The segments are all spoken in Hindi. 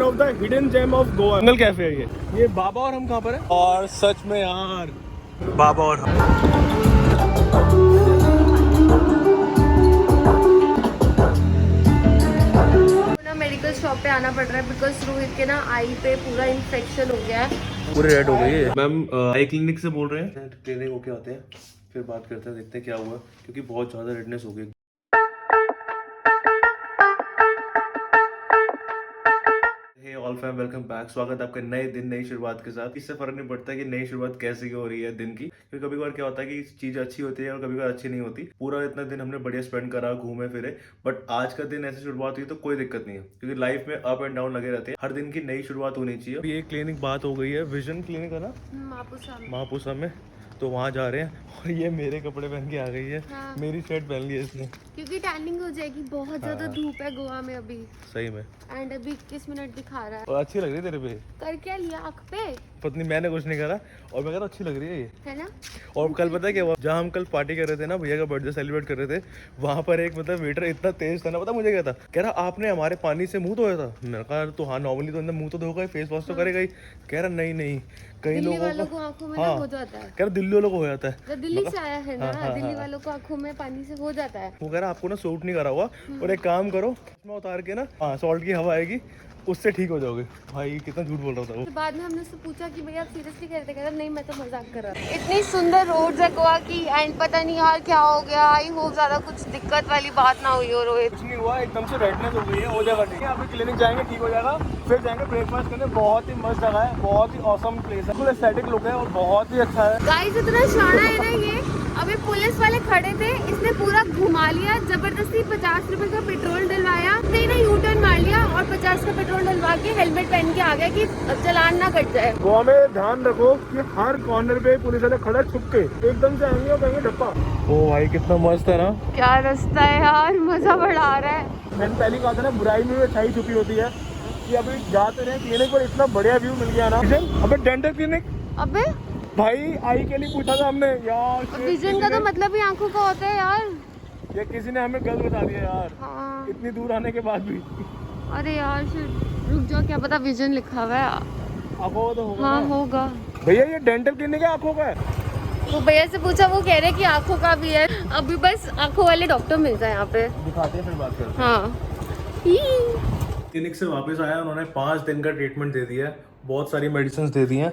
Of the hidden gem of Goa jungle cafe है ये बाबा और हम कहाँ पर है? और सच में यार बाबा और हम मेडिकल शॉप पे आना पड़ रहा है बिकॉज रोहित के ना आई पे पूरा इन्फेक्शन हो गया है। पूरी रेड हो गई है। मैम आई क्लिनिक से बोल रहे हैं? क्लिनिक होके आते हैं फिर बात करते हैं, देखते हैं क्या हुआ, क्योंकि बहुत ज़्यादा रेडनेस हो गई। हे ऑल फैम, वेलकम बैक। स्वागत है आपका नए दिन नई शुरुआत के साथ। इससे फर्क नहीं पड़ता कि नई शुरुआत कैसे हो रही है दिन की, क्योंकि कभी कभार क्या होता है कि चीज अच्छी होती है और कभी कभार अच्छी नहीं होती। पूरा इतना दिन हमने बढ़िया स्पेंड करा, घूमे फिरे, बट आज का दिन ऐसे शुरुआत हुई तो कोई दिक्कत नहीं है, क्योंकि लाइफ में अप एंड डाउन लगे रहते हैं। हर दिन की नई शुरुआत होनी चाहिए। ये क्लिनिक बात हो गई है, विजन क्लिनिक है ना महापुसा में, तो वहाँ जा रहे हैं। और ये मेरे कपड़े पहन के आ गई है। हाँ। मेरी शर्ट पहन ली है इसने, क्योंकि टैनिंग हो जाएगी, बहुत ज्यादा धूप है गोवा में अभी सही में। एंड अभी 21 मिनट दिखा रहा है। और अच्छी लग रही है तेरे पे। कर क्या लिया आँख पे? पत्नी मैंने कुछ नहीं करा और मैं कह रहा अच्छी लग रही है ये, है ना। और कल पता है क्या हुआ, जहाँ हम कल पार्टी कर रहे थे ना, भैया का बर्थडे सेलिब्रेट कर रहे थे, वहाँ पर एक मतलब वेटर इतना तेज था ना, पता मुझे क्या था, कह रहा आपने हमारे पानी से मुंह धोया था। मैंने कहा तो हाँ नॉर्मली तो अंदर मुंह तो धोगा, फेस वॉश तो करेगा ही। कह रहा नहीं कई लोगों को आंखों में हाँ हो जाता है। कह रहा दिल्ली वालों को हो जाता है। दिल्ली से आया है ना, दिल्ली वालों को आंखों में पानी से हो जाता है। वो कह रहा आपको ना सूट नहीं करा हुआ, और एक काम करो इसमें उतार के ना हाँ सॉल्ट की हवा आएगी, उससे ठीक हो जाओगे। भाई कितना झूठ बोल रहा था वो। तो बाद में हमने उससे पूछा कि भैया आप सीरियसली कह रहे थे? नहीं मैं तो मजाक कर रहा था। इतनी सुंदर रोड्स है गोवा की एंड पता नहीं यार क्या हो गया। आई होप ज्यादा कुछ दिक्कत वाली बात ना हुई हो रोहित। कुछ नहीं हुआ, एकदम से रेडनेस हो गई है, हो जाएगा ठीक है। अभी क्लिनिक जाएंगे ठीक हो जाएगा, फिर जाएंगे ब्रेकफास्ट करने। बहुत ही मस्त जगह है, बहुत ही ऑसम प्लेस है, फुल एस्थेटिक लुक है और बहुत ही अच्छा है। गाइस इतना शाना है ना ये। अभी पुलिस वाले खड़े थे, इसने पूरा घुमा लिया, जबरदस्ती 50 रुपए का पेट्रोल डलवाया, नहीं यू टर्न मार लिया और 50 का पेट्रोल डलवा के हेलमेट पहन के आ गया कि चलान ना कट जाए। गोवा में ध्यान रखो कि हर कॉर्नर पे पुलिस वाले खड़ा छुप के एकदम से आएंगे और कहेंगे धप्पा। ओ भाई कितना मस्त है ना। क्या रास्ता है यार, मजा बढ़ा रहा है। मैंने पहले कहा था ना, बुराई में अच्छाई छुपी होती है, कि अभी जाते रहे क्लिनिक पर, इतना बढ़िया व्यू मिल गया ना। अबे डेंटल क्लिनिक, अबे भाई आई के लिए पूछा था हमने यार। विजन का तो मतलब ही आंखों का होता है यार। ये किसी ने हमें गलत बता दिया यार। हाँ। इतनी दूर आने के बाद भी। अरे यार रुक जाओ, क्या पता विजन लिखा हुआ है। आंखों तो होगा। हाँ होगा भैया, ये डेंटल क्लिनिक है आंखों का है? वो भैया से पूछा, वो कह रहे कि आंखों का भी है। अभी बस आंखों वाले डॉक्टर मिल जाए यहाँ पे, दिखाते हैं फिर बात करते हैं। हाँ। क्लिनिक से वापस आया, उन्होंने 5 दिन का ट्रीटमेंट दे दिया है, बहुत सारी मेडिसिन दे दी हैं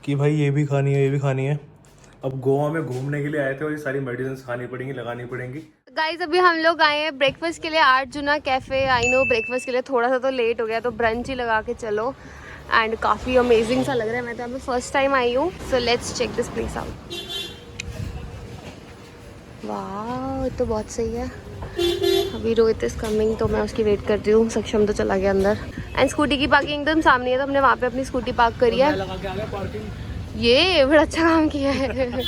कि भाई ये भी खानी है ये भी खानी है। अब गोवा में घूमने के लिए आए थे और ये सारी मेडिसिन खानी पड़ेंगी, लगानी पड़ेंगी। गाइस अभी हम लोग आए हैं ब्रेकफास्ट के लिए arjuna cafe. I know breakfast के लिए थोड़ा सा तो लेट हो गया, तो ब्रंच ही लगा के चलो। एंड काफ़ी अमेजिंग सा लग रहा है, मैं तो अभी फर्स्ट टाइम आई हूँ। So let's check this place out. वाह तो बहुत सही है। अभी रोहित इज कमिंग, तो मैं उसकी वेट कर रही हूँ। सक्षम तो चला गया अंदर। एंड स्कूटी की पार्किंग एकदम सामने है, तो हमने वहाँ पे अपनी स्कूटी पार्क करी है। ये बड़ा अच्छा काम किया है।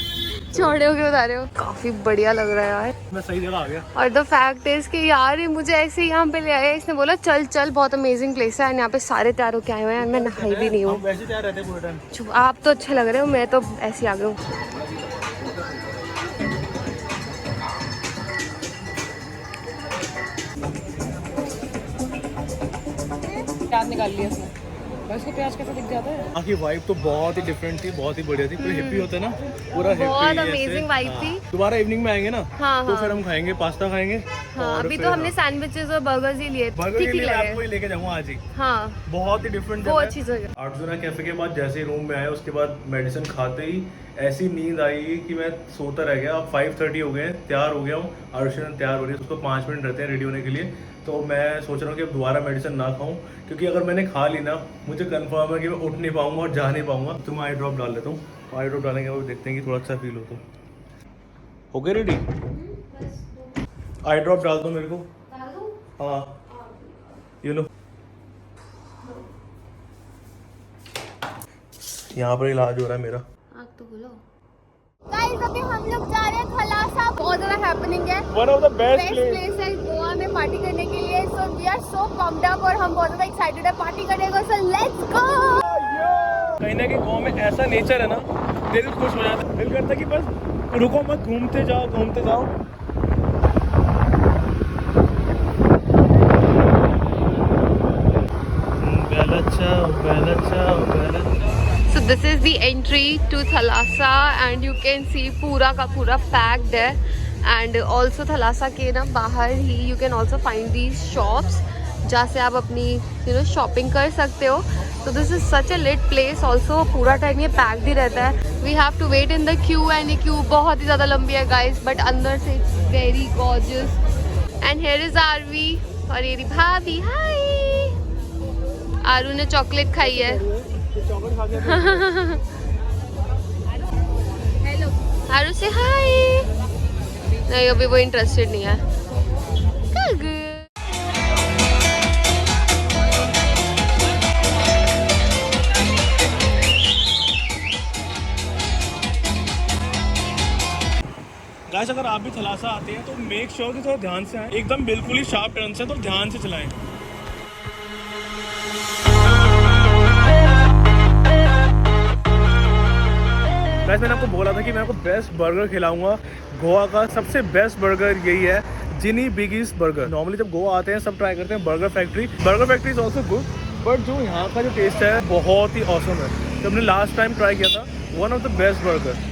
छोड़े हो के बता रहे हो, काफी बढ़िया लग रहा है यार। मैं सही जगह आ गया। और द फैक्ट इज कि यार ये मुझे ऐसे ही यहाँ पे ले आया। इसने बोला चल चल बहुत अमेजिंग प्लेस है, यहाँ पे सारे तैयार होके आए हुए हैं। मैं नहाई भी नहीं हूँ। वैसे तैयार रहते हैं पूरे टाइम। आप तो अच्छे लग रहे हो, मैं तो ऐसे आ गई हूँ। प्याज निकाल लिया इसने, बस को प्याज कैसे दिख जाता है। वहाँ की वाइब तो बहुत ही डिफरेंट थी, बहुत ही बढ़िया थी। पूरा हिप्पी होता है ना, पूरा बहुत अमेजिंग वाइब थी। दोबारा इवनिंग में आएंगे ना, हाँ, तो फिर हम खाएंगे, पास्ता खाएंगे। हाँ, अभी तो हमने सैंडविचेस और बर्गर्स ही लिए, ठीक ही लगे। आपको ही लेके जाऊंगा आज ही। हाँ बहुत ही डिफरेंट वो अच्छी जगह। अर्जुना कैफे के बाद जैसे ही रूम में आया, उसके बाद मेडिसिन खाते ही ऐसी नींद आई कि मैं सोता रह गया। अब 5:30 हो गए, तैयार हो गया हूँ। अर्जुना तैयार हो रही है, उसको 5 मिनट रहते हैं रेडी होने के लिए। तो मैं सोच रहा हूँ कि अब दोबारा मेडिसिन ना खाऊं, क्योंकि अगर मैंने खा ली ना, मुझे कंफर्म है कि मैं उठ नहीं पाऊंगा और जा नहीं पाऊंगा। तो मैं आई ड्रॉप डाल लेता हूँ, आई ड्रॉप डालने के बाद देखते हैं कि थोड़ा अच्छा फील हो। तो हो गए रेडी? आई ड्रॉप डाल दो मेरे को। हाँ ये लो, यहाँ पर इलाज हो रहा है मेरा। आँख तो खोलो। गाइस अभी हम लोग जा रहे हैं खलासा। बहुत ज्यादा हैपनिंग है, one of the best place है गोवा में पार्टी करने के लिए। So we are so pumped up और हम बहुत ज्यादा एक्साइटेड है पार्टी करने को। So let's go. कहीं ना कहीं गोवा में ऐसा नेचर है ना, दिल खुश हो जाता है। दिल करता है कि बस रुको मत, घूमते जाओ घूमते जाओ। बेल अच्छा this is the entry to Thalassa and you can see पूरा का पूरा पैक्ड है. एंड ऑल्सो थलासा के ना बाहर ही you can also find these shops जहाँ से आप अपनी शॉपिंग कर सकते हो. तो this is such a lit place. Also पूरा टाइम ये पैक्ड ही रहता है. We have to wait in the queue and ये क्यू बहुत ही ज़्यादा लंबी है गाइस, बट अंदर से it's very gorgeous. And here is Aarvi और ये भाभी. हाय, आरू ने चॉकलेट खाई है. आरू से हाय. नहीं, अभी वो इंटरेस्टेड नहीं है. गाइस, अगर आप भी थलासा आते हैं तो मेक श्योर कि थोड़ा ध्यान से आए. एकदम बिल्कुल ही शार्प टर्न से तो ध्यान से चलाएं. गाइस, मैंने आपको बोला था कि मैं आपको बेस्ट बर्गर खिलाऊंगा. गोवा का सबसे बेस्ट बर्गर यही है, जिनी बिगीज बर्गर. नॉर्मली जब गोवा आते हैं सब ट्राई करते हैं burger factory. Burger factory is also good, but जो यहाँ का जो टेस्ट है बहुत ही ऑसम है. जब हमने लास्ट टाइम ट्राई किया था, one of the best burger.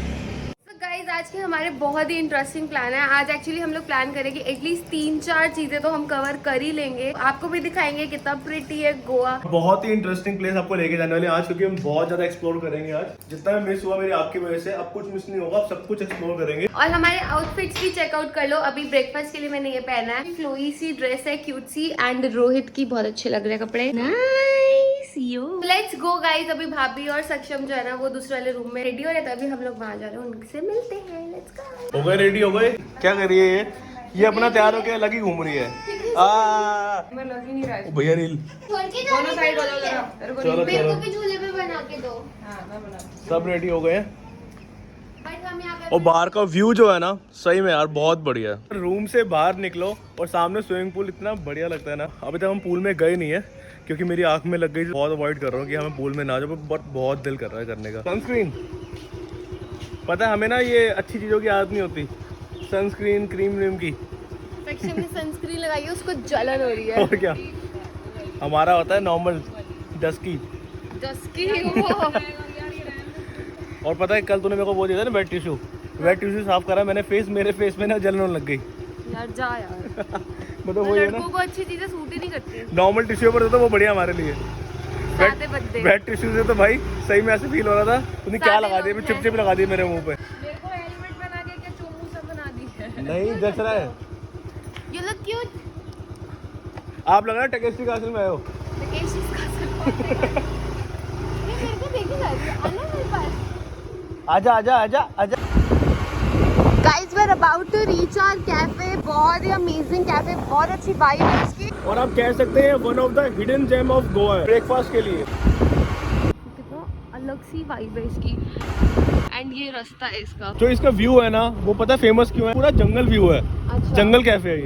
आज के हमारे बहुत ही इंटरेस्टिंग प्लान है. आज एक्चुअली हम लोग प्लान करेंगे एटलीस्ट 3-4 चीजें तो हम कवर कर ही लेंगे. आपको भी दिखाएंगे कितना प्रिटी है गोवा. बहुत ही इंटरेस्टिंग प्लेस आपको लेके जाने वाले आज, क्योंकि हम बहुत ज्यादा एक्सप्लोर करेंगे आज. जितना भी मिस हुआ मेरी आपकी वजह से, अब कुछ मिस नहीं होगा, अब सब कुछ एक्सप्लोर करेंगे. और हमारे आउटफिट्स भी चेकआउट कर लो. अभी ब्रेकफास्ट के लिए मैंने ये पहना है, फ्लोई सी ड्रेस है, क्यूट सी. एंड रोहित की बहुत अच्छे लग रहे हैं कपड़े. Nice you. Let's go guys. अभी भाभी और सक्षम जो है ना वो दूसरे वाले रूम में रेडी हो रहे थे. अभी हम लोग वहाँ जा रहे हैं, उनसे मिलते हैं. Let's go. हो गए रेडी हो गए. क्या कर रही है ये अपना तैयार होके अलग ही घूम रही है. मैं लग ही नहीं रहा है. भैया रील दोनों साइड हो जाओ जरा. चलो मेरे को चलो, भी झूले पे बना के दो. मैं बना. सब रेडी हो गए हैं. बट हम यहाँ पे और बाहर का व्यू जो है ना, सही में यार बहुत बढ़िया है. रूम से बाहर निकलो और सामने स्विमिंग पूल इतना बढ़िया लगता है ना. अभी तक हम पूल में गए नहीं है क्योंकि मेरी आंख में लग गई. बहुत अवॉइड कर रहा हूँ कि हमें पूल में ना जाओ, बट बहुत दिल कर रहा है करने का. सनस्क्रीन, पता है हमें ना ये अच्छी चीज़ों की आदत नहीं होती. सनस्क्रीन क्रीम व्रीम की. सक्षम ने सनस्क्रीन लगाई है, उसको जलन हो रही है. और क्या, हमारा होता है नॉर्मल डस्की. और पता है कल तूने मेरे को वो दिया था ना वेट टिश्यू. वेट टिश्यू साफ करा मैंने फेस, मेरे फेस में ना जलन होने लग गई. यार जा यार. मतलब वही है ना, लड़कों को अच्छी चीजें सूट ही नहीं करती. नॉर्मल टिश्यू पर तो वो बढ़िया हमारे लिए. सादे बद्दे. वेट टिश्यू से तो भाई सही में ऐसे फील हो रहा था. तूने क्या सादे लगा दिया, लोग चिप चिप लगा दिया मेरे मुंह पे. मेरे को हेलमेट बना के क्या चोमू सब बना दी है. नहीं जच रहा है. You look cute. आप लग रहा है टेकेस्टी कासल में आए हो. Vacations का सब. ये मेरे को देखी जा रही है. आना मेरे पास. आजा आजा आजा आजा. Guys, we're about to reach our cafe. बहुत ही अमेजिंग कैफे, बहुत अच्छी वाइब है इसकी. और आप कह सकते हैं one of the hidden gem of Goa है ब्रेकफास्ट के लिए. कितना अलग सी वाइब है इसकी. एंड ये रास्ता है इसका. जो इसका व्यू है ना, वो पता है फेमस क्यों है? पूरा जंगल व्यू है. अच्छा. जंगल कैफे है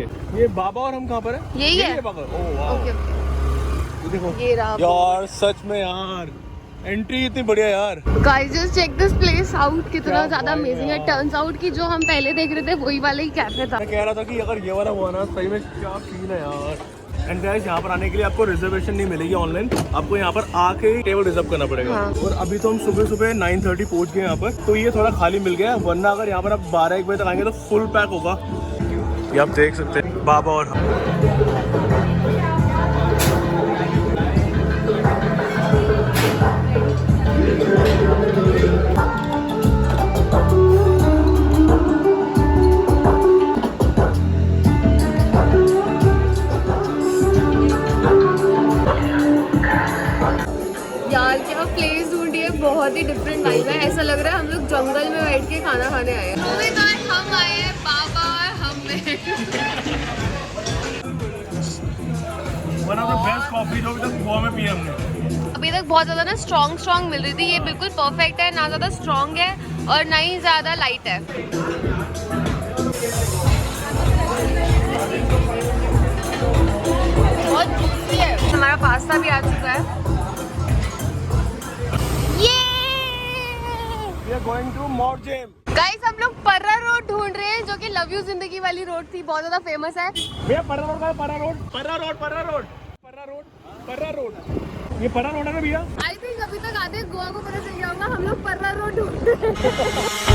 ये बाबा. और हम कहाँ पर है? यही है बाबा. ओह वाह. Okay okay. देखो ये रहा. यार सच में यार एंट्री इतनी बढ़िया यार. Guys just check this place out. कितना क्या ज्यादा vibe है अमेजिंग है. यार. टर्न्स आउट कि जो हम पहले देख रहे थे वही वाला ही कैफे था. मैं कह रहा था कि अगर ये वाला हुआ ना, सही में क्या फील है यार. एंड गाइस, यहाँ पर आने के लिए आपको रिजर्वेशन नहीं मिलेगी ऑनलाइन. आपको यहाँ पर आके ही टेबल रिजर्व करना पड़ेगा. हाँ. और अभी तो हम सुबह सुबह 9:30 पहुँच गए यहाँ पर, तो ये थोड़ा खाली मिल गया. वरना अगर यहाँ पर आप 12-1 बजे तक आएंगे तो फुल पैक होगा. ये आप देख सकते हैं बाबा और यार क्या प्लेस ढूंढी है. बहुत ही डिफरेंट वाइब है. ऐसा लग रहा है हम लोग जंगल में बैठ के खाना खाने आए हैं. हम आए हैं बाबा और हमने. One of the best coffee जो अभी तक गोवा में पी हमने. अभी तक बहुत ज़्यादा ना स्ट्रॉन्ग मिल रही थी. ये बिल्कुल परफेक्ट है. ना ज़्यादा स्ट्रॉन्ग है और ना ही ज़्यादा लाइट है. बहुत जूसी है. हमारा पास्ता भी आ चुका है. We are going to Morjem. Guys हम लोग पर्रा रोड ढूंढ रहे हैं, जो कि लव यू जिंदगी वाली रोड थी. बहुत ज़्यादा फेमस है. भैया पर्रा रोड का है. पर्रा रोड पर्रा रोड पर्रा रोड पर्रा रोड पर्रा रोड. ये पर्रा रोड है ना भैया. आई थिंक अभी तक आधे गोवा को पता चल गया होगा. है